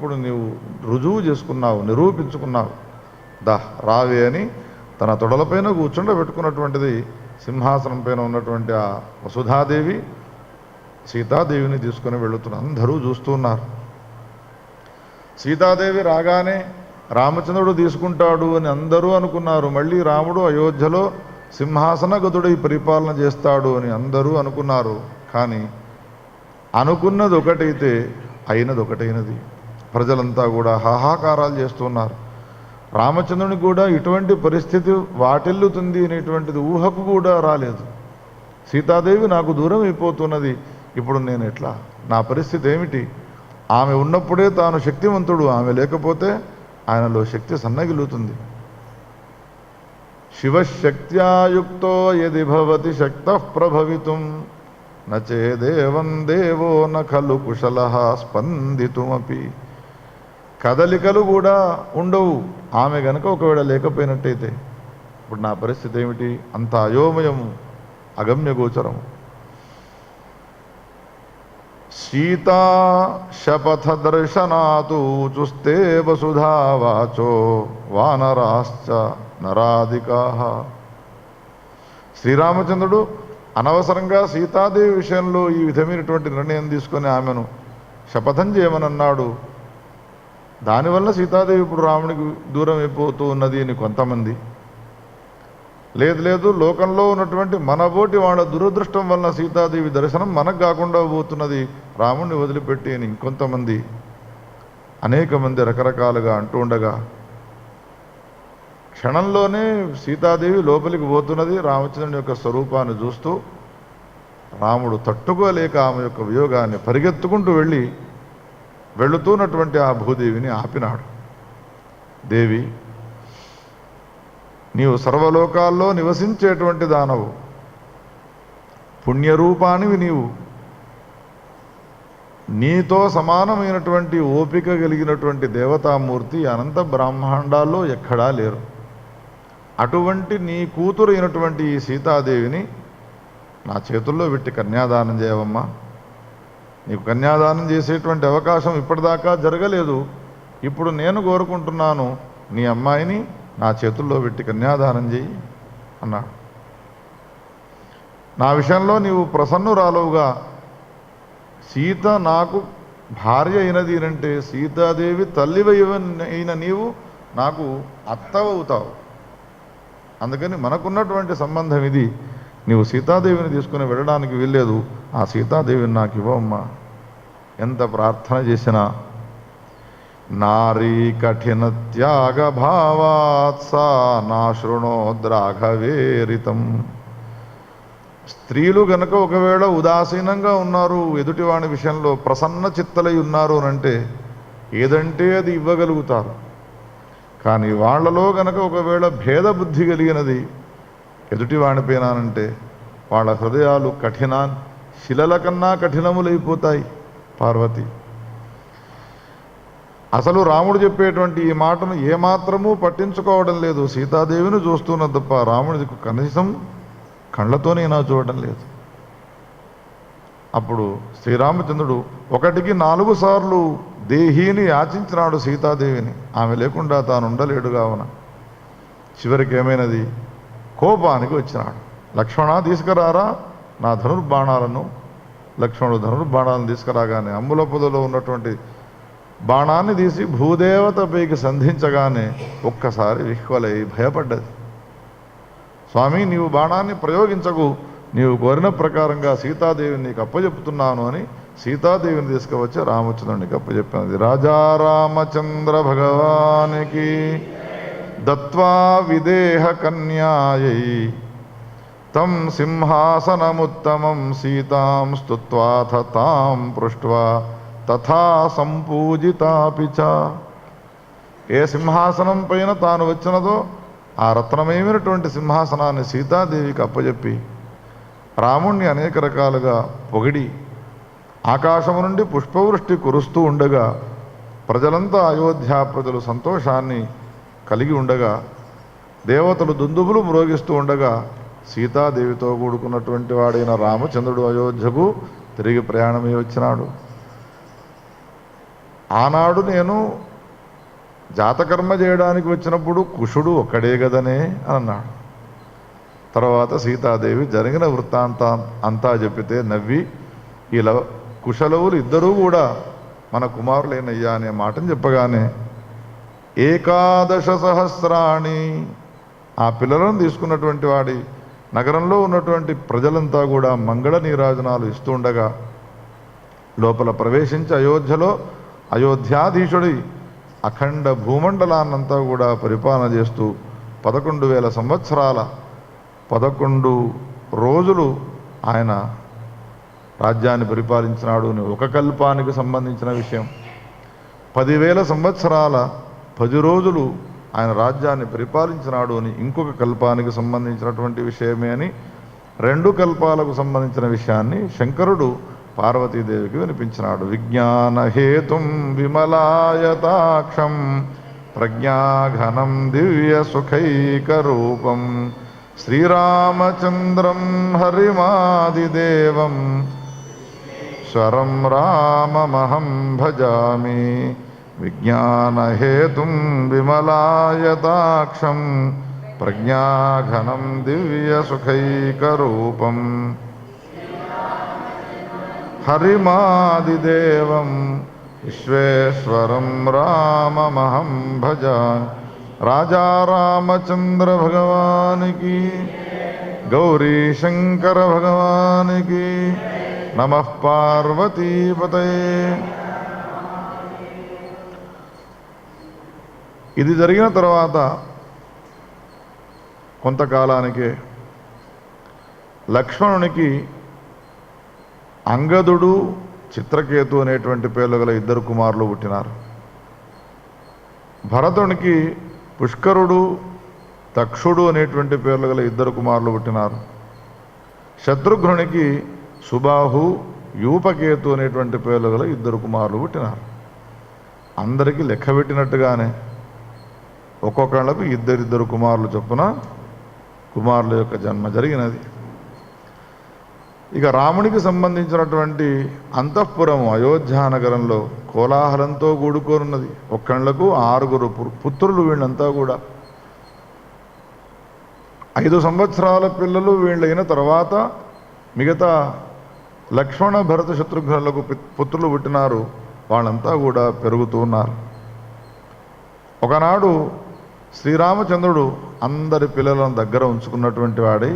ఇప్పుడు నీవు రుజువు చేసుకున్నావు, నిరూపించుకున్నావు, దా రావే అని తన తొడలపైన కూర్చుండబెట్టుకున్నటువంటిది సింహాసనం పైన ఉన్నటువంటి ఆ వసుధాదేవి సీతాదేవిని తీసుకుని వెళుతున్నారు. అందరూ చూస్తూ ఉన్నారు. సీతాదేవి రాగానే రామచంద్రుడు తీసుకుంటాడు అని అందరూ అనుకున్నారు. మళ్ళీ రాముడు అయోధ్యలో సింహాసన గదుడై పరిపాలన చేస్తాడు అని అందరూ అనుకున్నారు. కానీ అనుకున్నది ఒకటైతే అయినది ఒకటైనది. ప్రజలంతా కూడా హాహాకారాలు చేస్తున్నారు. రామచంద్రునికి కూడా ఇటువంటి పరిస్థితి వాటిల్లుతుంది అనేటువంటిది ఊహకు కూడా రాలేదు. సీతాదేవి నాకు దూరం అయిపోతున్నది, ఇప్పుడు నేను ఎట్లా, నా పరిస్థితి ఏమిటి? ఆమె ఉన్నప్పుడే తాను శక్తివంతుడు, ఆమె లేకపోతే ఆయనలో శక్తి సన్నగిలుతుంది. శివశక్త్యాయుక్తో యది భవతి శక్తః ప్రభవితుం నచేదేవం దేవో న ఖలు కుశలః స్పందితుమపి. కదలికలు కూడా ఉండవు ఆమె గనక ఒకవేళ లేకపోయినట్టయితే. ఇప్పుడు నా పరిస్థితి ఏమిటి? అంత అయోమయము, అగమ్యగోచరము. సీతా శపథ దర్శనాతు చుస్తే వసుధావాచో వానరాశ్చ నరాధికాః. శ్రీరామచంద్రుడు అనవసరంగా సీతాదేవి విషయంలో ఈ విధమైనటువంటి నిర్ణయం తీసుకొని ఆమెను శపథం చేయమనన్నాడు. దానివల్ల సీతాదేవి ఇప్పుడు రామునికి దూరం అయిపోతూ ఉన్నది అని కొంతమంది, లేదు లోకంలో ఉన్నటువంటి మనబోటి వాళ్ళ దురదృష్టం వలన సీతాదేవి దర్శనం మనకు కాకుండా పోతున్నది, రాముడిని వదిలిపెట్టి అని ఇంకొంతమంది, అనేక మంది రకరకాలుగా అంటూ ఉండగా క్షణంలోనే సీతాదేవి లోపలికి పోతున్నది. రామచంద్రుని యొక్క స్వరూపాన్ని చూస్తూ రాముడు తట్టుకోలేక ఆమె యొక్క వియోగాన్ని పరిగెత్తుకుంటూ వెళుతున్నటువంటి ఆ భూదేవిని ఆపినాడు. దేవి, నీవు సర్వలోకాల్లో నివసించేటువంటి దానవు, పుణ్యరూపానివి నీవు. నీతో సమానమైనటువంటి ఓపిక కలిగినటువంటి దేవతామూర్తి అనంత బ్రహ్మాండాల్లో ఎక్కడా లేరు. అటువంటి నీ కూతురు అయినటువంటి ఈ సీతాదేవిని నా చేతుల్లో పెట్టి కన్యాదానం చేయవమ్మా. నీకు కన్యాదానం చేసేటువంటి అవకాశం ఇప్పటిదాకా జరగలేదు. ఇప్పుడు నేను కోరుకుంటున్నాను, నీ అమ్మాయిని నా చేతుల్లో పెట్టి కన్యాదానం చేయి అన్నాడు. నా విషయంలో నీవు ప్రసన్నురాలువుగా, సీత నాకు భార్య అయినది అంటే సీతాదేవి తల్లివైన నీవు నాకు అత్తవవుతావు. అందుకని మనకున్నటువంటి సంబంధం ఇది. నీవు సీతాదేవిని తీసుకుని వెళ్ళడానికి వీల్లేదు. ఆ సీతాదేవిని నాకు ఇవ్వమ్మా. ఎంత ప్రార్థన చేసినా నారీ కఠిన త్యాగ భావాత్సా నాశృణోద్రాఘవేరితం. స్త్రీలు గనక ఒకవేళ ఉదాసీనంగా ఉన్నారు, ఎదుటివాణి విషయంలో ప్రసన్న చిత్తలై ఉన్నారు అనంటే ఏదంటే అది ఇవ్వగలుగుతారు. కానీ వాళ్లలో గనక ఒకవేళ భేద బుద్ధి కలిగినది ఎదుటివాణిపోయినానంటే వాళ్ళ హృదయాలు శిలల కన్నా కఠినములైపోతాయి. పార్వతి అసలు రాముడు చెప్పేటువంటి ఈ మాటను ఏమాత్రమూ పట్టించుకోవడం లేదు. సీతాదేవిని చూస్తున్న తప్ప రాముడికి కనీసం కళ్ళతోనైనా చూడడం లేదు. అప్పుడు శ్రీరామచంద్రుడు 1కి 4 సార్లు దేహీని యాచించినాడు సీతాదేవిని. ఆమె లేకుండా తాను ఉండలేడు కావున చివరికి ఏమైనది, కోపానికి వచ్చినాడు. లక్ష్మణ తీసుకురారా నా ధనుర్బాణాలను. లక్ష్మణుడు ధనుర్బాణాలను తీసుకురాగానే అంబుల పొదలో ఉన్నటువంటి బాణాన్ని తీసి భూదేవతపైకి సంధించగానే ఒక్కసారి విహ్వలై భయపడ్డది. స్వామి, నీవు బాణాన్ని ప్రయోగించకు, నీవు కోరిన ప్రకారంగా సీతాదేవిని నీకు అప్పచెప్తున్నాను అని సీతాదేవిని తీసుకువచ్చి రామచంద్రునికి అప్పచెప్పినది. రాజా రామచంద్ర భగవానికి దత్వా విదేహ కన్యాయై తం సింహాసనముత్తమం సీతాం స్తుత్వాథ తాం పృష్ట్వా తథా సంపూజితాపి చ. ఏ సింహాసనం పైన తాను వచ్చినదో ఆ రత్నమయమైనటువంటి సింహాసనాన్ని సీతాదేవికి అప్పచెప్పి రాముణ్ణి అనేక రకాలుగా పొగిడి ఆకాశము నుండి పుష్పవృష్టి కురుస్తూ ఉండగా ప్రజలంతా అయోధ్య ప్రజలు సంతోషాన్ని కలిగి ఉండగా దేవతలు దుందుబులు మ్రోగిస్తూ ఉండగా సీతాదేవితో కూడుకున్నటువంటి వాడైన రామచంద్రుడు అయోధ్యకు తిరిగి ప్రయాణమై వచ్చినాడు. ఆనాడు నేను జాతకర్మ చేయడానికి వచ్చినప్పుడు కుషుడు ఒక్కడే కదనే అని అన్నాడు. తర్వాత సీతాదేవి జరిగిన వృత్తాంతం అంతా చెప్పితే నవ్వి ఇలా కుశలవులు ఇద్దరూ కూడా మన కుమారులేనయ్యా అనే మాటను చెప్పగానే 11 సహస్రాణి ఆ పిల్లలను తీసుకున్నటువంటి వాడి నగరంలో ఉన్నటువంటి ప్రజలంతా కూడా మంగళ నీరాజనాలు ఇస్తూ ఉండగా లోపల ప్రవేశించి అయోధ్యలో అయోధ్యాధీశుడి అఖండ భూమండలాన్నంతా కూడా పరిపాలన చేస్తూ 11,000 సంవత్సరాల 11 రోజులు ఆయన రాజ్యాన్ని పరిపాలించినాడు అని ఒక కల్పానికి సంబంధించిన విషయం. 10,000 సంవత్సరాల 10 రోజులు ఆయన రాజ్యాన్ని పరిపాలించినాడు అని ఇంకొక కల్పానికి సంబంధించినటువంటి విషయమే అని 2 కల్పాలకు సంబంధించిన విషయాన్ని శంకరుడు పార్వతీదేవికి వినిపించినాడు. విజ్ఞానహేతుం విమలాయతాక్షం ప్రజ్ఞాఘనం దివ్య సుఖైకరూపం శ్రీరామచంద్రం హరిమాదిదేవం స్వరం రామమహం భజామి. విజ్ఞానహేతుం విమలాయతాక్షం ప్రజ్ఞాఘనం దివ్య సుఖైకరూపం హరిమాదిదేవం విశ్వేశ్వరం రామమహం భజామి. రాజా రామచంద్ర భగవానికి, గౌరీ శంకర భగవానికి, నమః పార్వతీపతయే. ఇది జరిగిన తర్వాత కొంతకాలానికే లక్ష్మణునికి అంగదుడు, చిత్రకేతు అనేటువంటి పేర్లు గల 2 కుమారులు పుట్టినారు. భరతునికి పుష్కరుడు, తక్షుడు అనేటువంటి పేర్లు గల 2 కుమారులు పుట్టినారు. శత్రుఘ్నునికి సుబాహు, యూపకేతు అనేటువంటి పేర్లు గల 2 కుమారులు పుట్టినారు. అందరికీ లెక్క పెట్టినట్టుగానే ఒక్కొక్కళ్ళకు 2 కుమారులు చొప్పున కుమారుల యొక్క జన్మ జరిగినది. ఇక రామునికి సంబంధించినటువంటి అంతఃపురము అయోధ్యానగరంలో కోలాహలంతో కూడుకోనున్నది. ఒక్కళ్ళకు 6 పుత్రులు. వీళ్ళంతా కూడా 5 సంవత్సరాల పిల్లలు వీళ్ళైన తర్వాత మిగతా లక్ష్మణ, భరత, శత్రుఘ్నులకు పుత్రులు పుట్టినారు. వాళ్ళంతా కూడా పెరుగుతూ ఉన్నారు. ఒకనాడు శ్రీరామచంద్రుడు అందరి పిల్లలను దగ్గర ఉంచుకున్నటువంటి వాడై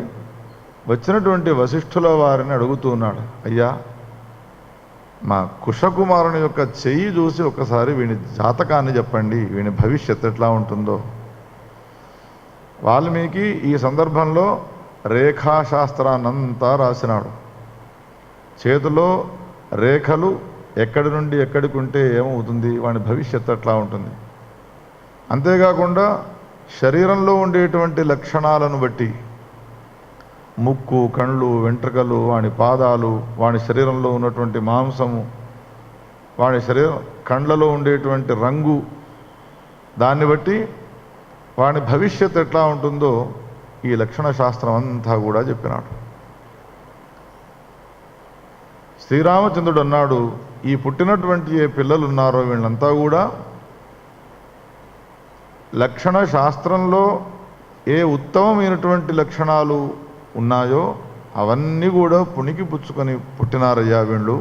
వచ్చినటువంటి వశిష్ఠుల వారిని అడుగుతూ ఉన్నాడు, అయ్యా మా కుశకుమారుని యొక్క చెయ్యి చూసి ఒకసారి వీని జాతకాన్ని చెప్పండి, వీని భవిష్యత్తు ఎట్లా ఉంటుందో. వాల్మీకి ఈ సందర్భంలో రేఖాశాస్త్రాన్నంతా రాసినాడు. చేతిలో రేఖలు ఎక్కడి నుండి ఎక్కడికి ఉంటే ఏమవుతుంది, వాని భవిష్యత్తు ఎట్లా ఉంటుంది. అంతేకాకుండా శరీరంలో ఉండేటువంటి లక్షణాలను బట్టి ముక్కు, కళ్ళు, వెంట్రుకలు, వాని పాదాలు, వాని శరీరంలో ఉన్నటువంటి మాంసము, వాని కండ్లలో ఉండేటువంటి రంగు, దాన్ని బట్టి వాని భవిష్యత్తు ఎట్లా ఉంటుందో ఈ లక్షణ శాస్త్రం అంతా కూడా చెప్పినాడు. శ్రీరామచంద్రుడు అన్నాడు, ఈ పుట్టినటువంటి ఏ పిల్లలు ఉన్నారో వీళ్ళంతా కూడా లక్షణ శాస్త్రంలో ఏ ఉత్తమమైనటువంటి లక్షణాలు ఉన్నాయో అవన్నీ కూడా పుణికి పుచ్చుకొని పుట్టినారయ్యా వీళ్ళు.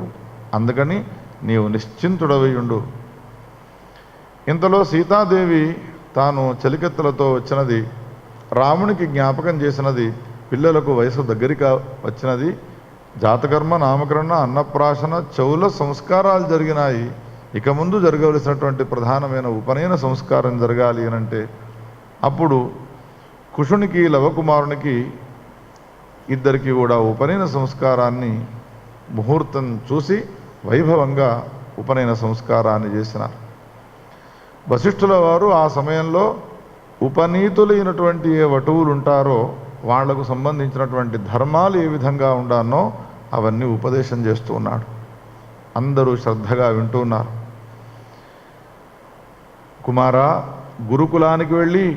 అందుకని నీవు నిశ్చింతుడవై ఉండు. ఇంతలో సీతాదేవి తాను చలికెత్తలతో వచ్చినది, రామునికి జ్ఞాపకం చేసినది, పిల్లలకు వయసు దగ్గరికి వచ్చినది, జాతకర్మ, నామకరణ, అన్నప్రాశన, చౌల సంస్కారాలు జరిగినాయి. ఇక ముందు జరగవలసినటువంటి ప్రధానమైన ఉపనయన సంస్కారం జరగాలి అనంటే అప్పుడు కుషునికి, లవకుమారునికి ఇద్దరికి కూడా ఉపనయన సంస్కారాన్ని ముహూర్తం చూసి వైభవంగా ఉపనయన సంస్కారాన్ని చేసినారు. వశిష్ఠుల వారు ఆ సమయంలో ఉపనీతులైనటువంటి ఏ వటువులు ఉంటారో వాళ్లకు సంబంధించినటువంటి ధర్మాలు ఏ విధంగా ఉండానో అవన్నీ ఉపదేశం చేస్తూ ఉన్నాడు. అందరూ శ్రద్ధగా వింటూ ఉన్నారు. కుమారా, గురుకులానికి వెళ్ళి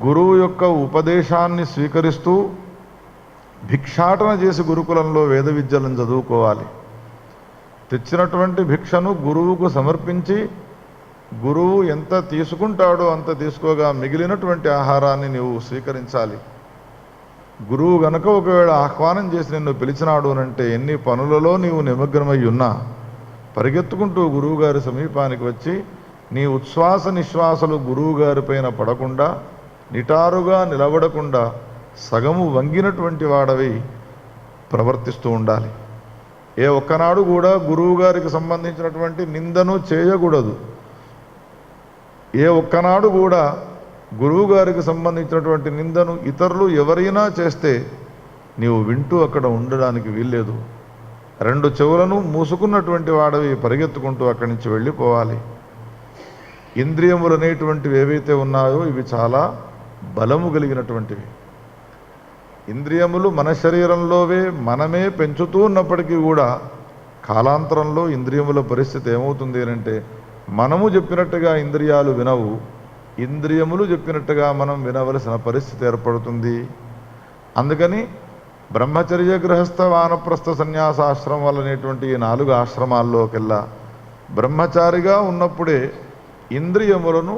గురువు యొక్క ఉపదేశాన్ని స్వీకరిస్తూ భిక్షాటన చేసి గురుకులంలో వేద విద్యలను చదువుకోవాలి. తెచ్చినటువంటి భిక్షను గురువుకు సమర్పించి గురువు ఎంత తీసుకుంటాడో అంత తీసుకోగా మిగిలినటువంటి ఆహారాన్ని నీవు స్వీకరించాలి. గురువు గనక ఒకవేళ ఆహ్వానం చేసి నిన్ను పిలిచినాడు అనంటే ఎన్ని పనులలో నీవు నిమగ్నమై ఉన్నా పరిగెత్తుకుంటూ గురువుగారి సమీపానికి వచ్చి నీ ఉచ్ఛ్వాస నిశ్వాసలు గురువుగారి పైన పడకుండా నిటారుగా నిలబడకుండా సగము వంగినటువంటి వాడవి ప్రవర్తిస్తూ ఉండాలి. ఏ ఒక్కనాడు కూడా గురువుగారికి సంబంధించినటువంటి నిందను చేయకూడదు. ఏ ఒక్కనాడు కూడా గురువుగారికి సంబంధించినటువంటి నిందను ఇతరులు ఎవరైనా చేస్తే నీవు వింటూ అక్కడ ఉండడానికి వీల్లేదు. రెండు చెవులను మూసుకున్నటువంటి వాడవి పరిగెత్తుకుంటూ అక్కడి నుంచి వెళ్ళిపోవాలి. ఇంద్రియములు అనేటువంటివి ఏవైతే ఉన్నాయో ఇవి చాలా బలము కలిగినటువంటివి. ఇంద్రియములు మన శరీరంలోవే మనమే పెంచుతూ ఉన్నప్పటికీ కూడా కాలాంతరంలో ఇంద్రియముల పరిస్థితి ఏమవుతుంది అంటే మనము చెప్పినట్టుగా ఇంద్రియాలు వినవు, ఇంద్రియములు చెప్పినట్టుగా మనం వినవలసిన పరిస్థితి ఏర్పడుతుంది. అందుకని బ్రహ్మచర్య గృహస్థ వానప్రస్థ సన్యాసాశ్రమాలు అనేటువంటి ఈ 4 ఆశ్రమాల్లోకెల్లా బ్రహ్మచారిగా ఉన్నప్పుడే ఇంద్రియములను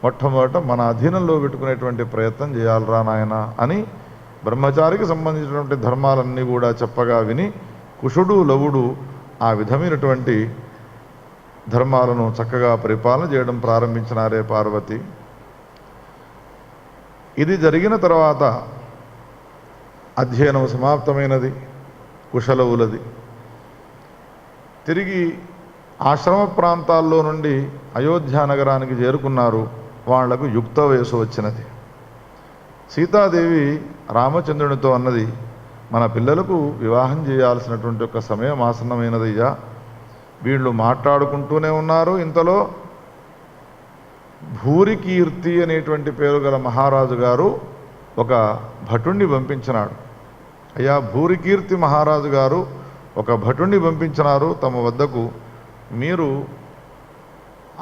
మొట్టమొదట మన అధీనంలో పెట్టుకునేటువంటి ప్రయత్నం చేయాలరా నాయన అని బ్రహ్మచారికి సంబంధించినటువంటి ధర్మాలన్నీ కూడా చెప్పగా విని కుషుడు లవుడు ఆ విధమైనటువంటి ధర్మాలను చక్కగా పరిపాలన చేయడం ప్రారంభించినారే పార్వతి. ఇది జరిగిన తర్వాత అధ్యయనం సమాప్తమైనది కుశలవులది. తిరిగి ఆశ్రమ ప్రాంతాల్లో నుండి అయోధ్య నగరానికి చేరుకున్నారు. వాళ్లకు యుక్త వయసు వచ్చినది. సీతాదేవి రామచంద్రునితో అన్నది, మన పిల్లలకు వివాహం చేయాల్సినటువంటి ఒక సమయం ఆసన్నమైనదయ్యా, వీళ్ళు మాట్లాడుకుంటూనే ఉన్నారు. ఇంతలో భూరికీర్తి అనేటువంటి పేరు గల మహారాజు గారు ఒక భటుణ్ణి పంపించినాడు. అయ్యా, భూరికీర్తి మహారాజు గారు ఒక భటుణ్ణి పంపించినారు తమ వద్దకు, మీరు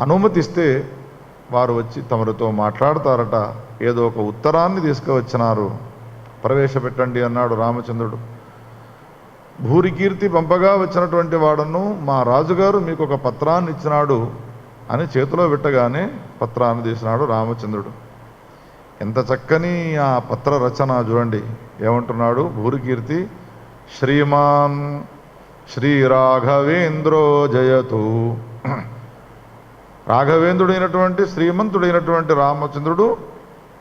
అనుమతిస్తే వారు వచ్చి తమరితో మాట్లాడతారట, ఏదో ఒక ఉత్తరాన్ని తీసుకువచ్చినారు, ప్రవేశపెట్టండి అన్నాడు రామచంద్రుడు. భూరికీర్తి పంపగా వచ్చినటువంటి వాడను, మా రాజుగారు మీకు ఒక పత్రాన్ని ఇచ్చినాడు అని చేతిలో పెట్టగానే పత్రాన్ని తీసినాడు రామచంద్రుడు. ఎంత చక్కని ఆ పత్ర రచన చూడండి. ఏమంటున్నాడు భూరికీర్తి? శ్రీమాన్ శ్రీ రాఘవేంద్రో జయతు. రాఘవేంద్రుడైనటువంటి శ్రీమంతుడైనటువంటి రామచంద్రుడు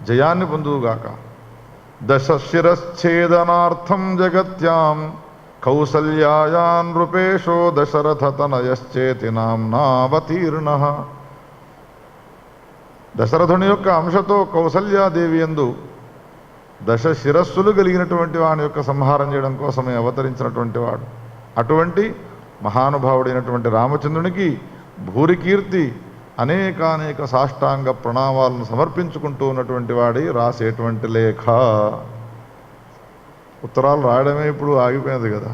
జయాన్ని పొందుగాక. దశశిరశ్ఛేదనార్థం జగత్యాం కౌసల్యాయాన్ నృపేషో దశరథతనయశ్చేతి నామ్నావతీర్ణ. దశరథుని యొక్క అంశతో కౌసల్యాదేవి యందు దశ శిరస్సులు కలిగినటువంటి వాని యొక్క సంహారం చేయడం కోసమే అవతరించినటువంటి వాడు. అటువంటి మహానుభావుడైనటువంటి రామచంద్రునికి భూరికీర్తి అనేక సాష్టాంగ ప్రణామాలను సమర్పించుకుంటూ ఉన్నటువంటి వాడి రాసేటువంటి లేఖ. ఉత్తరాలు రాయడమే ఇప్పుడు ఆగిపోయింది కదా,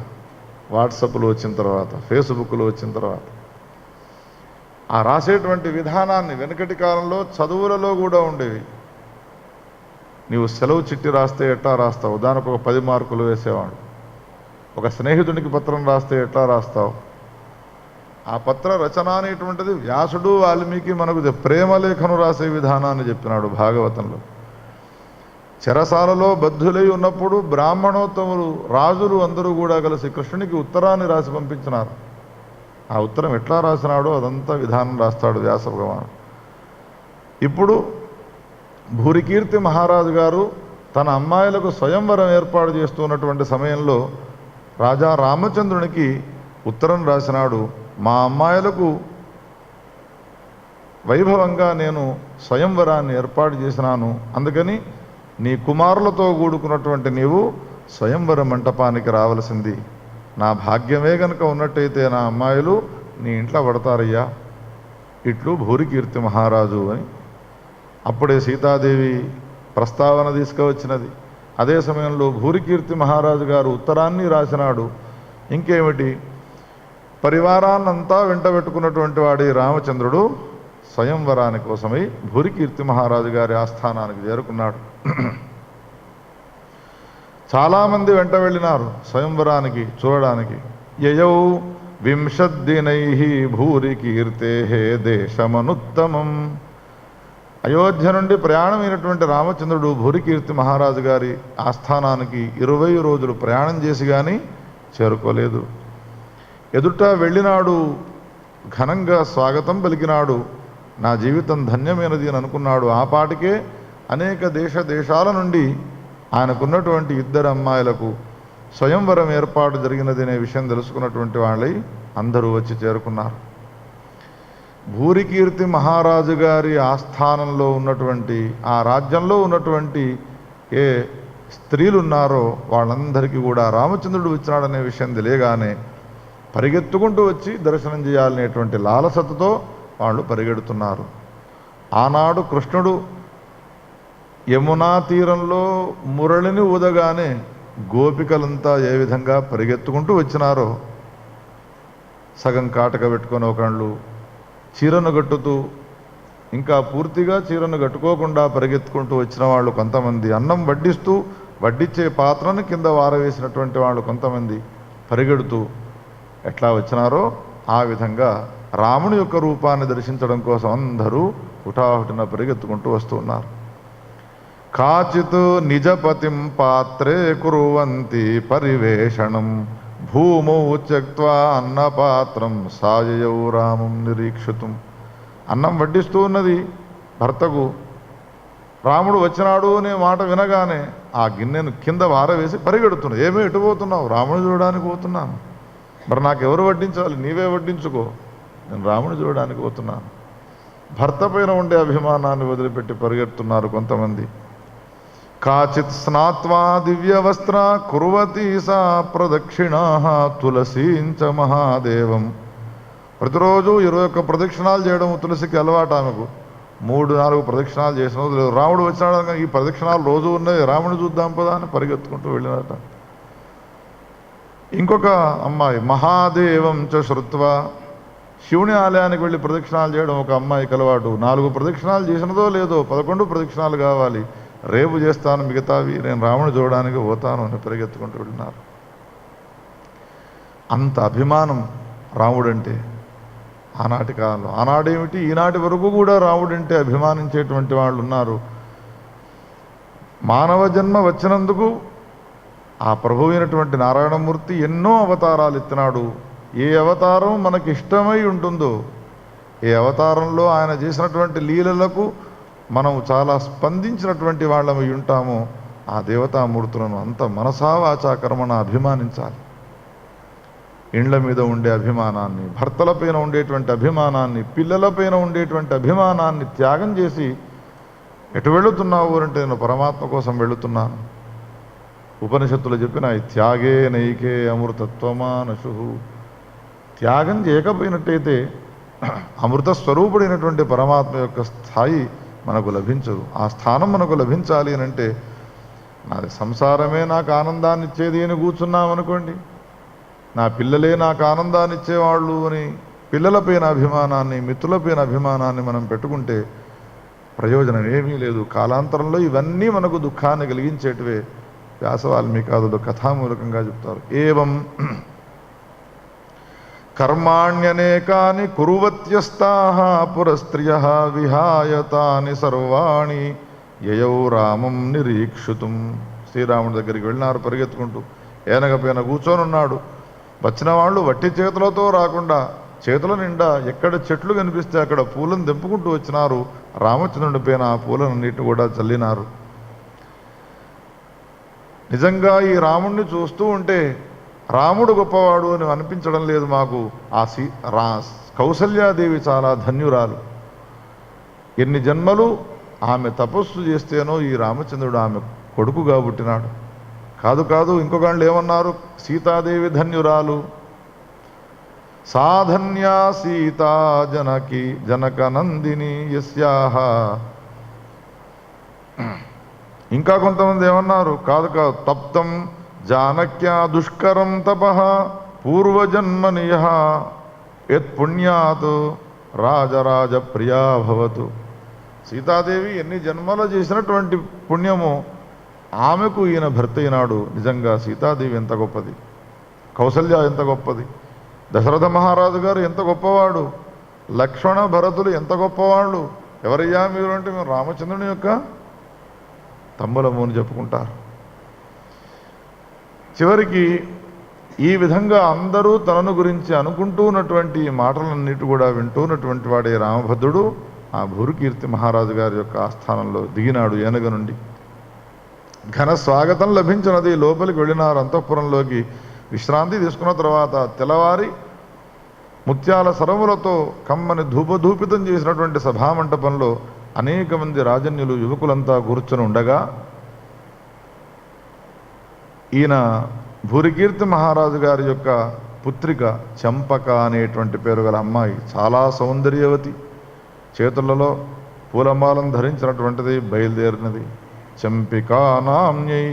వాట్సాప్లు వచ్చిన తర్వాత, ఫేస్బుక్లు వచ్చిన తర్వాత. ఆ రాసేటువంటి విధానాన్ని వెనుకటి కాలంలో చదువులలో కూడా ఉండేవి. నీవు సెలవు చిట్టి రాస్తే ఎట్లా రాస్తావు, దానికి ఒక 10 మార్కులు వేసేవాడు. ఒక స్నేహితునికి పత్రం రాస్తే ఎట్లా రాస్తావు. ఆ పత్ర రచన అనేటువంటిది వ్యాసుడు వాల్మీకి మనకు ప్రేమలేఖను రాసే విధానాన్ని చెప్పినాడు భాగవతంలో. చెరసాలలో బద్ధులై ఉన్నప్పుడు బ్రాహ్మణోత్తములు రాజులు అందరూ కూడా కలిసి కృష్ణునికి ఉత్తరాన్ని రాసి పంపించినారు. ఆ ఉత్తరం ఎట్లా రాసినాడో అదంతా విధానం రాస్తాడు వ్యాస భగవానుడు. ఇప్పుడు భూరికీర్తి మహారాజు గారు తన అమ్మాయిలకు స్వయంవరం ఏర్పాటు చేస్తున్నటువంటి సమయంలో రాజా రామచంద్రునికి ఉత్తరం రాసినాడు. మా అమ్మాయిలకు వైభవంగా నేను స్వయంవరాన్ని ఏర్పాటు చేసినాను, అందుకని నీ కుమారులతో కూడుకున్నటువంటి నీవు స్వయంవర మంటపానికి రావలసింది. నా భాగ్యమే గనక ఉన్నట్టయితే నా అమ్మాయిలు నీ ఇంట్లో పడతారయ్యా, ఇట్లు భూరికీర్తి మహారాజు అని. అప్పుడే సీతాదేవి ప్రస్తావన తీసుకువచ్చినది. అదే సమయంలో భూరికీర్తి మహారాజు గారు ఉత్తరాన్ని రాసినాడు. ఇంకేమిటి, పరివారాన్నంతా వెంటబెట్టుకున్నటువంటి వాడి రామచంద్రుడు స్వయంవరాని కోసమై భూరికీర్తి మహారాజు గారి ఆస్థానానికి చేరుకున్నాడు. చాలామంది వెంట వెళ్ళినారు స్వయంవరానికి చూడడానికి. యయౌ వింశద్దినైః భూరి కీర్తేః దేశమనుత్తమం. అయోధ్య నుండి ప్రయాణమైనటువంటి రామచంద్రుడు భూరికీర్తి మహారాజు గారి ఆస్థానానికి 20 రోజులు ప్రయాణం చేసి కానీ చేరుకోలేదు. ఎదుట వెళ్ళినాడు, ఘనంగా స్వాగతం పలికినాడు. నా జీవితం ధన్యమైనది అని అనుకున్నాడు. ఆ పాటికే అనేక దేశాల నుండి ఆయనకున్నటువంటి 2 అమ్మాయిలకు స్వయంవరం ఏర్పాటు జరిగినది అనే విషయం తెలుసుకున్నటువంటి వాళ్ళై అందరూ వచ్చి చేరుకున్నారు. భూరికీర్తి మహారాజు గారి ఆస్థానంలో ఉన్నటువంటి, ఆ రాజ్యంలో ఉన్నటువంటి ఏ స్త్రీలు ఉన్నారో వాళ్ళందరికీ కూడా రామచంద్రుడు వచ్చినాడనే విషయం తెలియగానే పరిగెత్తుకుంటూ వచ్చి దర్శనం చేయాలనేటువంటి లాలసతతో వాళ్ళు పరిగెడుతున్నారు. ఆనాడు కృష్ణుడు యమునా తీరంలో మురళిని ఊదగానే గోపికలంతా ఏ విధంగా పరిగెత్తుకుంటూ వచ్చినారో, సగం కాటక పెట్టుకొని ఒకళ్ళు చీరను కట్టుతూ, ఇంకా పూర్తిగా చీరను కట్టుకోకుండా పరిగెత్తుకుంటూ వచ్చిన వాళ్ళు కొంతమంది, అన్నం వడ్డిస్తూ వడ్డించే పాత్రను కింద వారవేసినటువంటి వాళ్ళు కొంతమంది పరిగెడుతూ ఎట్లా వచ్చినారో ఆ విధంగా రాముని యొక్క రూపాన్ని దర్శించడం కోసం అందరూ హుటాహుటిన పరిగెత్తుకుంటూ వస్తూ ఉన్నారు. కాచిత్ నిజపతిం పాత్రే కుర్వంతి పరివేషణం భూమౌ త్యక్త్వా అన్నపాత్రం సాయయౌ రామం నిరీక్షితుం. అన్నం వడ్డిస్తూ ఉన్నది భర్తకు. రాముడు వచ్చినాడు అనే మాట వినగానే ఆ గిన్నెను కింద వారవేసి పరిగెడుతున్నాడు. ఏమీ ఎటు పోతున్నావు? రాముడు చూడడానికి పోతున్నాను. మరి నాకెవరు వడ్డించాలి? నీవే వడ్డించుకో, నేను రాముడు చూడడానికి పోతున్నాను. భర్త పైన ఉండే అభిమానాన్ని వదిలిపెట్టి పరిగెడుతున్నారు కొంతమంది. కాచిత్ స్నాత్వా దివ్యవస్త్ర కుర్వతి సా ప్రదక్షిణా తులసీంచ మహాదేవం. ప్రతిరోజు 21 ప్రదక్షిణాలు చేయడం తులసికి అలవాటు. ఆమెకు 3-4 ప్రదక్షిణాలు చేసిన రోజు లేదు. రాముడు వచ్చినాడు కానీ ఈ ప్రదక్షిణాలు రోజు ఉన్నాయి, రాముడు చూద్దాం పదా అని పరిగెత్తుకుంటూ వెళ్ళినట. ఇంకొక అమ్మాయి మహాదేవం చ శ్రుత్వా, శివుని ఆలయానికి వెళ్ళి ప్రదక్షిణాలు చేయడం ఒక అమ్మాయికి అలవాటు. 4 ప్రదక్షిణాలు చేసినదో లేదో 11 ప్రదక్షిణాలు కావాలి, రేపు చేస్తాను మిగతావి, నేను రాముడు చూడడానికి పోతాను అని పరిగెత్తుకుంటూ వెళ్ళినారు. అంత అభిమానం రాముడంటే ఆనాటి కాలంలో. ఆనాడేమిటి, ఈనాటి వరకు కూడా రాముడంటే అభిమానించేటువంటి వాళ్ళు ఉన్నారు. మానవ జన్మ వచ్చినందుకు ఆ ప్రభు అయినటువంటి నారాయణమూర్తి ఎన్నో అవతారాలు ఎత్తినాడు. ఏ అవతారం మనకి ఇష్టమై ఉంటుందో, ఏ అవతారంలో ఆయన చేసినటువంటి లీలలకు మనం చాలా స్పందించినటువంటి వాళ్ళమై ఉంటామో ఆ దేవతామూర్తులను అంత మనసా వాచా కర్మణ అభిమానించాలి. ఇండ్ల మీద ఉండే అభిమానాన్ని, భర్తలపైన ఉండేటువంటి అభిమానాన్ని, పిల్లలపైన ఉండేటువంటి అభిమానాన్ని త్యాగం చేసి ఎటు వెళుతున్నావు అంటే నేను పరమాత్మ కోసం వెళుతున్నాను. ఉపనిషత్తులు చెప్పిన త్యాగే నైకే అమృతత్వమానశు. త్యాగం చేయకపోయినట్టయితే అమృత స్వరూపుడైనటువంటి పరమాత్మ యొక్క స్థాయి మనకు లభించదు. ఆ స్థానం మనకు లభించాలి అని అంటే నాది సంసారమే నాకు ఆనందాన్ని ఇచ్చేది అని కూర్చున్నామనుకోండి, నా పిల్లలే నాకు ఆనందాన్ని ఇచ్చేవాళ్ళు అని పిల్లలపైన అభిమానాన్ని, మిత్రులపైన అభిమానాన్ని మనం పెట్టుకుంటే ప్రయోజనం ఏమీ లేదు. కాలాంతరంలో ఇవన్నీ మనకు దుఃఖాన్ని కలిగించేటివే. వ్యాస వాల్మీకాదులు కథామూలకంగా చెప్తారు. ఏవం కర్మాణ్యనేకాని కురువత్యస్తాః పురస్త్రియః విహాయ తాని సర్వాణి యయౌ రామం నిరీక్షితుం. శ్రీరాముడి దగ్గరికి వెళ్ళినారు పరిగెత్తుకుంటూ. ఏనగపైన కూర్చొని ఉన్నాడు. వచ్చిన వాళ్ళు వట్టి చేతులతో రాకుండా చేతుల నిండా ఎక్కడ చెట్లు కనిపిస్తే అక్కడ పూలను తెంపుకుంటూ వచ్చినారు. రామచంద్రుడి పైన ఆ పూలన్నిటిని కూడా చల్లినారు. నిజంగా ఈ రాముణ్ణి చూస్తూ ఉంటే రాముడు గొప్పవాడు అని అనిపించడం లేదు మాకు. ఆ కౌసల్యాదేవి చాలా ధన్యురాలు. ఎన్ని జన్మలు ఆమె తపస్సు చేస్తేనో ఈ రామచంద్రుడు ఆమె కొడుకుగా పుట్టినాడు. కాదు ఇంకొకళ్ళు ఏమన్నారు, సీతాదేవి ధన్యురాలు. సాధన్యా సీతా జనకనందిని యస్యాహ. ఇంకా కొంతమంది ఏమన్నారు, కాదు తప్తం జానక్యా దుష్కరం తపః పూర్వజన్మనియః యత్ పుణ్యాత్ రాజరాజ ప్రియా భవతు. సీతాదేవి ఎన్ని జన్మలు చేసినటువంటి పుణ్యము ఆమెకు ఈయన భర్త అయినాడు. నిజంగా సీతాదేవి ఎంత గొప్పది, కౌసల్య ఎంత గొప్పది. దశరథ మహారాజు గారు ఎంత గొప్పవాడు, లక్ష్మణ భరతులు ఎంత గొప్పవాళ్ళు. ఎవరయ్యా మీరు అంటే మేము రామచంద్రుని యొక్క తమ్ములము అని చెప్పుకుంటారు. చివరికి ఈ విధంగా అందరూ తనను గురించి అనుకుంటూ ఉన్నటువంటి మాటలన్నిటి కూడా వింటూన్నటువంటి వాడే రామభద్రుడు ఆ భూరికీర్తి మహారాజు గారి యొక్క ఆస్థానంలో దిగినాడు. ఏనుగ నుండి ఘన స్వాగతం లభించినది. లోపలికి వెళ్ళినారు అంతఃపురంలోకి. విశ్రాంతి తీసుకున్న తర్వాత తెల్లవారి ముత్యాల సరములతో కమ్మని ధూపధూపితం చేసినటువంటి సభామంటపంలో అనేక మంది రాజన్యులు యువకులంతా కూర్చొని ఉండగా ఈయన భూరికీర్తి మహారాజు గారి యొక్క పుత్రిక చంపక అనేటువంటి పేరు గల అమ్మాయి, చాలా సౌందర్యవతి, చేతులలో పూలమాలను ధరించినటువంటిది, బయలుదేరినది. చంపికా నామ్యై,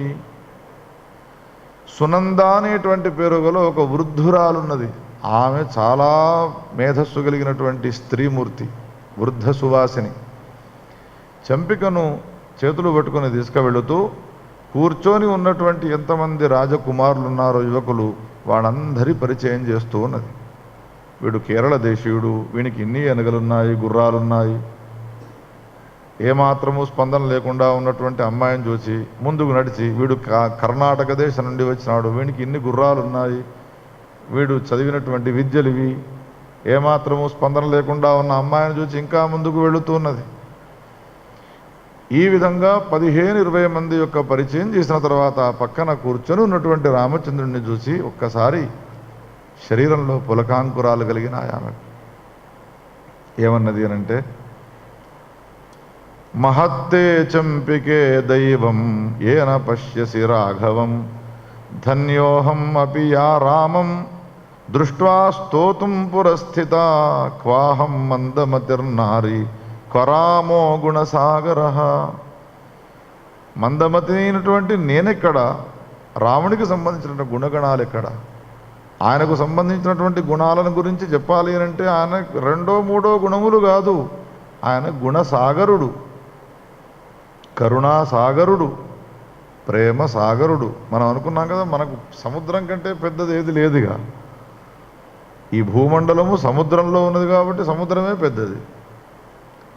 సునంద అనేటువంటి పేరు గల ఒక వృద్ధురాలున్నది. ఆమె చాలా మేధస్సు కలిగినటువంటి స్త్రీమూర్తి, వృద్ధ సువాసిని. చంపికను చేతులు పట్టుకొని తీసుకువెళుతూ కూర్చొని ఉన్నటువంటి ఎంతమంది రాజకుమారులు ఉన్నారో యువకులు, వాళ్ళందరి పరిచయం చేస్తూ ఉన్నది. వీడు కేరళ దేశీయుడు, వీనికి ఇన్ని ఎనగలున్నాయి, గుర్రాలున్నాయి. ఏమాత్రము స్పందన లేకుండా ఉన్నటువంటి అమ్మాయిని చూసి ముందుకు నడిచి, వీడు కర్ణాటక దేశం నుండి వచ్చినాడు, వీనికి ఇన్ని గుర్రాలున్నాయి, వీడు చదివినటువంటి విద్యలు ఇవి. ఏమాత్రము స్పందన లేకుండా ఉన్న అమ్మాయిని చూసి ఇంకా ముందుకు వెళుతున్నది. ఈ విధంగా 15-20 మంది యొక్క పరిచయం చేసిన తర్వాత పక్కన కూర్చొని ఉన్నటువంటి రామచంద్రుడిని చూసి ఒక్కసారి శరీరంలో పులకాంకురాలు కలిగిన ఆమె ఏమన్నది అనంటే, మహత్తే చంపికే దైవం ఏన పశ్యసి రాఘవం ధన్యోహం అపి యా రామం దృష్ట్వా స్తోతుం పురస్థిత క్వాహం మందమతిర్నారి క్వరామో గుణసాగర. మందమతి అయినటువంటి నేనెక్కడ, రాముడికి సంబంధించిన గుణగణాలు ఎక్కడ? ఆయనకు సంబంధించినటువంటి గుణాలను గురించి చెప్పాలి అంటే ఆయన 2-3 గుణములు కాదు, ఆయన గుణసాగరుడు, కరుణాసాగరుడు, ప్రేమ సాగరుడు. మనం అనుకున్నాం కదా, మనకు సముద్రం కంటే పెద్దది ఏది లేదుగా. ఈ భూమండలము సముద్రంలో ఉన్నది కాబట్టి సముద్రమే పెద్దది.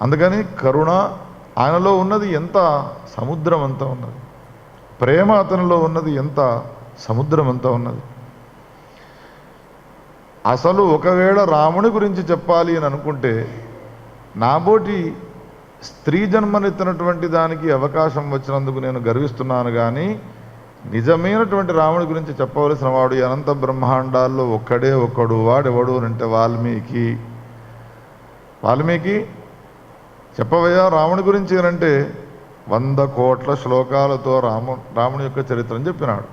అందుకని కరుణ ఆయనలో ఉన్నది ఎంత, సముద్రం అంతా ఉన్నది. ప్రేమ అతనిలో ఉన్నది ఎంత, సముద్రం అంతా ఉన్నది. అసలు ఒకవేళ రాముని గురించి చెప్పాలి అని అనుకుంటే నాబోటి స్త్రీ జన్మనెత్తినటువంటి దానికి అవకాశం వచ్చినందుకు నేను గర్విస్తున్నాను. కానీ నిజమైనటువంటి రాముడి గురించి చెప్పవలసిన వాడు అనంత బ్రహ్మాండాల్లో ఒక్కడే ఒక్కడు. వాడెవడు అంటే వాల్మీకి. వాల్మీకి చెప్పవయ్యా రాముడి గురించి అంటే 100 కోట్ల శ్లోకాలతో రాముని యొక్క చరిత్రను చెప్పినాడు.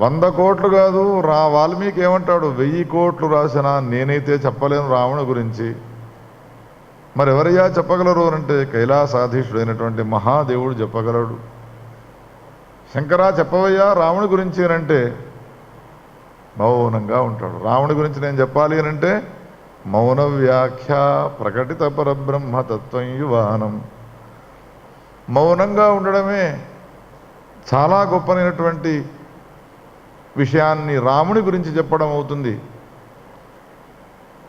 100 కోట్లు కాదు, వాల్మీకి ఏమంటాడు, 1000 కోట్లు రాసినా నేనైతే చెప్పలేను రాముని గురించి. మరి ఎవరయ్యా చెప్పగలరు అంటే కైలాసాధీశుడైనటువంటి మహాదేవుడు చెప్పగలడు. శంకరా చెప్పవయ్యా రాముడి గురించి అంటే మౌనంగా ఉంటాడు. రాముడి గురించి నేను చెప్పాలి అంటే మౌన వ్యాఖ్య ప్రకటిత పరబ్రహ్మతత్వం యువానం. మౌనంగా ఉండడమే చాలా గొప్పనైనటువంటి విషయాన్ని రాముడి గురించి చెప్పడం అవుతుంది.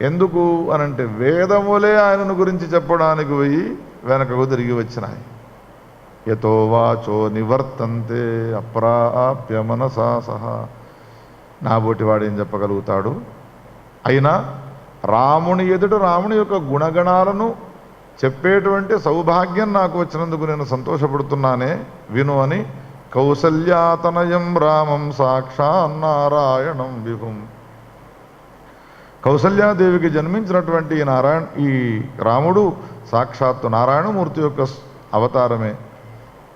ఎందుకు అనంటే వేదములే ఆయనను గురించి చెప్పడానికి పోయి వెనకకు తిరిగి వచ్చినాయి. యతో వాచో నివర్తంతే అప్రాప్య మనసా సహా. నాబోటి వాడేం చెప్పగలుగుతాడు? అయినా రాముని ఎదుట రాముని యొక్క గుణగణాలను చెప్పేటువంటి సౌభాగ్యం నాకు వచ్చినందుకు నేను సంతోషపడుతున్నానే, విను అని కౌసల్యాతనయం రామం సాక్షాన్నారాయణం విభుం. కౌసల్యాదేవికి జన్మించినటువంటి ఈ రాముడు సాక్షాత్తు నారాయణమూర్తి యొక్క అవతారమే.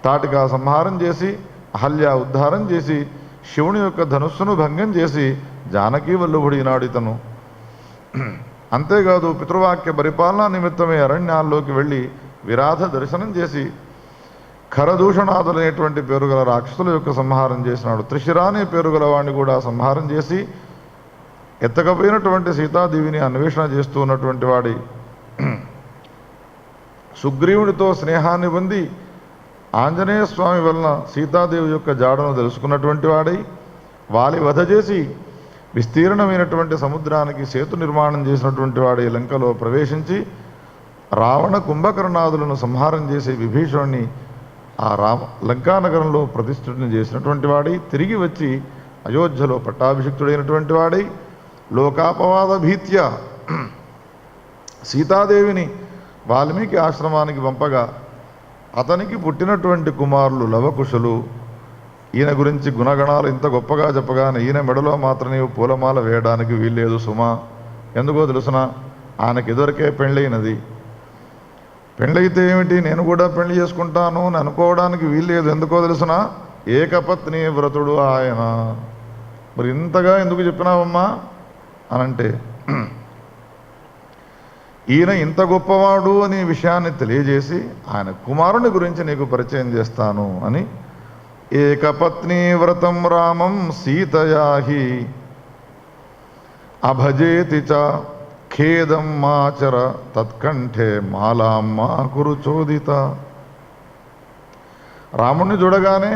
తాటికా సంహారం చేసి అహల్య ఉద్ధారం చేసి శివుని యొక్క ధనుస్సును భంగం చేసి జానకీ వల్లభుడినాడు ఇతను. అంతేకాదు పితృవాక్య పరిపాలనా నిమిత్తమే అరణ్యాల్లోకి వెళ్ళి విరాధ దర్శనం చేసి ఖరదూషణాదులైనటువంటి పేరుగల రాక్షసుల యొక్క సంహారం చేసినాడు. త్రిశిర అనే పేరుగల వాడిని కూడా సంహారం చేసి ఎత్తకపోయినటువంటి సీతాదేవిని అన్వేషణ చేస్తూ ఉన్నటువంటి వాడి సుగ్రీవునితో స్నేహాన్ని పొంది ఆంజనేయ స్వామి వలన సీతాదేవి యొక్క జాడను తెలుసుకున్నటువంటి వాడై వాలి వధ చేసి విస్తీర్ణమైనటువంటి సముద్రానికి సేతు నిర్మాణం చేసినటువంటి వాడు ఈ లంకలో ప్రవేశించి రావణ కుంభకర్ణాదులను సంహారం చేసే విభీషణుని ఆ లంకానగరంలో ప్రతిష్ఠితుని చేసినటువంటి వాడై తిరిగి వచ్చి అయోధ్యలో పట్టాభిషిక్తుడైనటువంటి వాడై లోకాపవాద భీత్యా సీతాదేవిని వాల్మీకి ఆశ్రమానికి పంపగా అతనికి పుట్టినటువంటి కుమారులు లవకుశులు. ఈయన గురించి గుణగణాలు ఇంత గొప్పగా చెప్పగానే ఈయన మెడలో మాత్రం నీవు పూలమాల వేయడానికి వీల్లేదు సుమా. ఎందుకో తెలుసునా, ఆయనకి ఇదివరకే పెళ్ళైనది. పెళ్ళైతే ఏమిటి, నేను కూడా పెళ్లి చేసుకుంటాను అని అనుకోవడానికి వీల్లేదు. ఎందుకో తెలుసునా, ఏకపత్ని వ్రతుడు ఆయన. మరి ఇంతగా ఎందుకు చెప్పినావమ్మా అనంటే, ఈయన ఇంత గొప్పవాడు అనే విషయాన్ని తెలియజేసి ఆయన కుమారుని గురించి నీకు పరిచయం చేస్తాను అని ఏకపత్ని వ్రతం రామం సీతయాహి అభజేతి చ ఖేదం మాచర తత్కంఠే మాలాం మా కురు చోదిత. రాముణ్ణి చూడగానే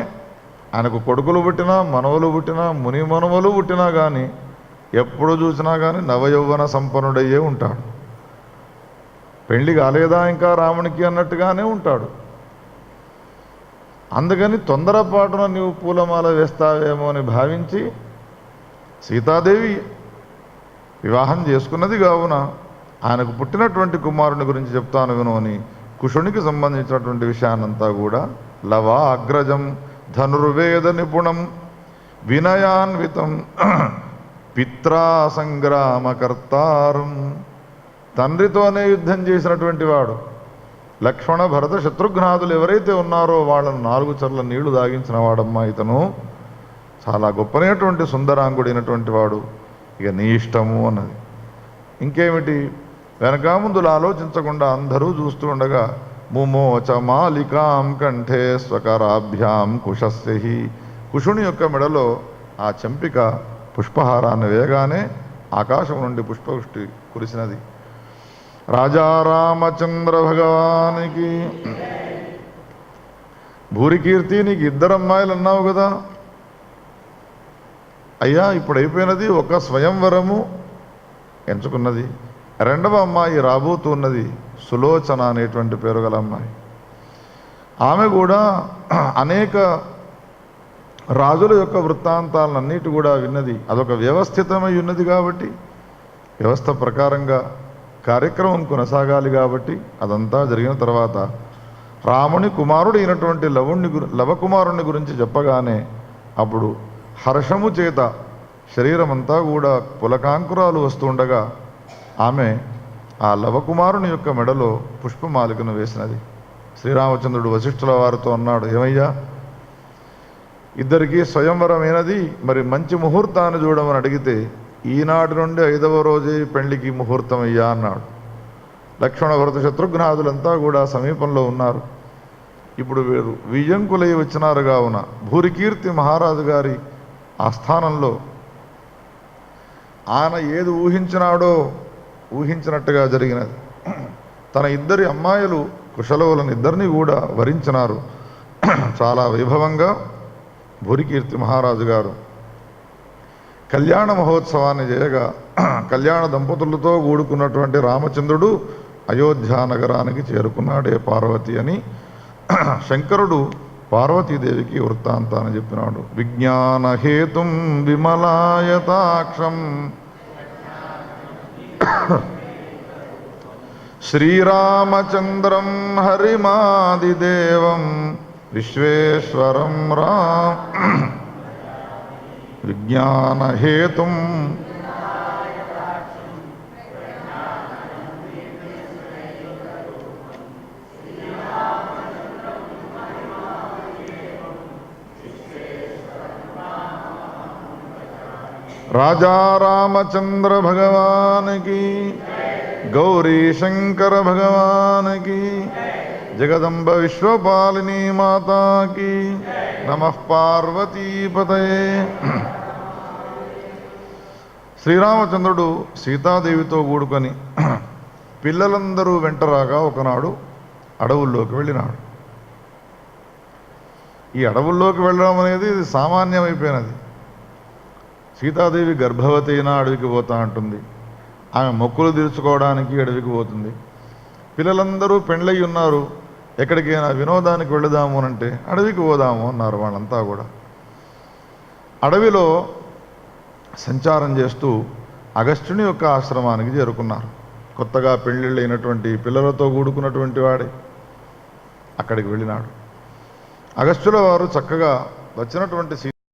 ఆయనకు కొడుకులు పుట్టినా మనవలు పుట్టినా ముని మనవలు పుట్టినా కానీ ఎప్పుడు చూసినా కానీ నవయౌవన సంపన్నుడయ్యే ఉంటాడు. పెళ్లి కాలేదా ఇంకా రామునికి అన్నట్టుగానే ఉంటాడు. అందుకని తొందరపాటున నీవు పూలమాల వేస్తావేమో అని భావించి సీతాదేవి వివాహం చేసుకున్నది కావున ఆయనకు పుట్టినటువంటి కుమారుని గురించి చెప్తాను విను అని కుషునికి సంబంధించినటువంటి విషయాన్నంతా కూడా లవ అగ్రజం ధనుర్వేద నిపుణం వినయాన్వితం పిత్రా సంగ్రామకర్తారం. తండ్రితోనే యుద్ధం చేసినటువంటి వాడు, లక్ష్మణ భరత శత్రుఘ్నాదులు ఎవరైతే ఉన్నారో వాళ్ళను 4 చర్ల నీళ్లు దాగించిన వాడమ్మా ఇతను. చాలా గొప్పనైనటువంటి సుందరాంగుడైనటువంటి వాడు. ఇక నీ ఇష్టము అన్నది. ఇంకేమిటి, వెనక ముందులు ఆలోచించకుండా అందరూ చూస్తూ ఉండగా ముమోచ మాలికాం కంఠే స్వకరాభ్యాం కుశస్యహి. కుశుని యొక్క మెడలో ఆ చంపిక పుష్పహారాన్ని వేయగానే ఆకాశం నుండి పుష్పవృష్టి కురిసినది. రాజా రామచంద్ర భగవానికి. భూరికీర్తి, నీకు 2 అమ్మాయిలు అన్నావు కదా అయ్యా, ఇప్పుడు అయిపోయినది. ఒక స్వయంవరము ఎంచుకున్నది. 2వ అమ్మాయి రాబోతున్నది, సులోచన అనేటువంటి పేరు గల అమ్మాయి. ఆమె కూడా అనేక రాజుల యొక్క వృత్తాంతాలన్నిటి కూడా విన్నది. అదొక వ్యవస్థితమై ఉన్నది కాబట్టి వ్యవస్థ ప్రకారంగా కార్యక్రమం కొనసాగాలి కాబట్టి అదంతా జరిగిన తర్వాత రాముని కుమారుడు అయినటువంటి లవకుమారుని గురించి చెప్పగానే అప్పుడు హర్షము చేత శరీరమంతా కూడా పులకాంకురాలు వస్తుండగా ఆమె ఆ లవకుమారుని యొక్క మెడలో పుష్పమాలికను వేసినది. శ్రీరామచంద్రుడు వశిష్ఠుల వారితో అన్నాడు, ఏమయ్యా ఇద్దరికీ స్వయంవరమైనది, మరి మంచి ముహూర్తాన్ని చూడమని అడిగితే ఈనాటి నుండి 5వ రోజే పెళ్లికి ముహూర్తం అయ్యా అన్నాడు. లక్ష్మణ భరత శత్రుఘ్నాదులంతా కూడా సమీపంలో ఉన్నారు. ఇప్పుడు వీరు వియ్యంకులై వచ్చినారు కావున భూరికీర్తి మహారాజు గారి ఆస్థానంలో ఆయన ఏది ఊహించినాడో ఊహించినట్టుగా జరిగినది. తన 2 అమ్మాయిలు కుశలవులను 2ని కూడా వరించినారు. చాలా వైభవంగా భూరికీర్తి మహారాజు గారు కళ్యాణ మహోత్సవాన్ని చేయగా కళ్యాణ దంపతులతో కూడుకున్నటువంటి రామచంద్రుడు అయోధ్యా నగరానికి చేరుకున్నాడే పార్వతి అని శంకరుడు పార్వతీదేవికి వృత్తాంతాన్ని చెప్పినాడు. విజ్ఞానహేతుం విమలాయతాక్షం శ్రీరామచంద్రం హరిమాదిదేవం విశ్వేశ్వరం విజ్ఞానహేతుం రాజా రామచంద్ర భగవానికి, గౌరీ శంకర భగవానికి, జగదంబ విశ్వపాలిని మాతాకి నమః పార్వతీపతయే. శ్రీరామచంద్రుడు సీతాదేవితో కూడుకొని పిల్లలందరూ వెంటరాగా ఒకనాడు అడవుల్లోకి వెళ్ళినాడు. ఈ అడవుల్లోకి వెళ్ళడం అనేది ఇది సామాన్యమైపోయినది. సీతాదేవి గర్భవతి అయినా అడవికి పోతా ఉంటుంది. ఆమె మొక్కులు తీర్చుకోవడానికి అడవికి పోతుంది. పిల్లలందరూ పెండ్లయ్యి ఉన్నారు, ఎక్కడికైనా వినోదానికి వెళదాము అనంటే అడవికి పోదాము అన్నారు వాళ్ళంతా కూడా. అడవిలో సంచారం చేస్తూ అగస్త్యుని యొక్క ఆశ్రమానికి చేరుకున్నారు. కొత్తగా పెళ్ళిళ్ళైనటువంటి పిల్లలతో కూడుకున్నటువంటి వాడే అక్కడికి వెళ్ళినాడు. అగస్త్యుల వారు చక్కగా వచ్చినటువంటి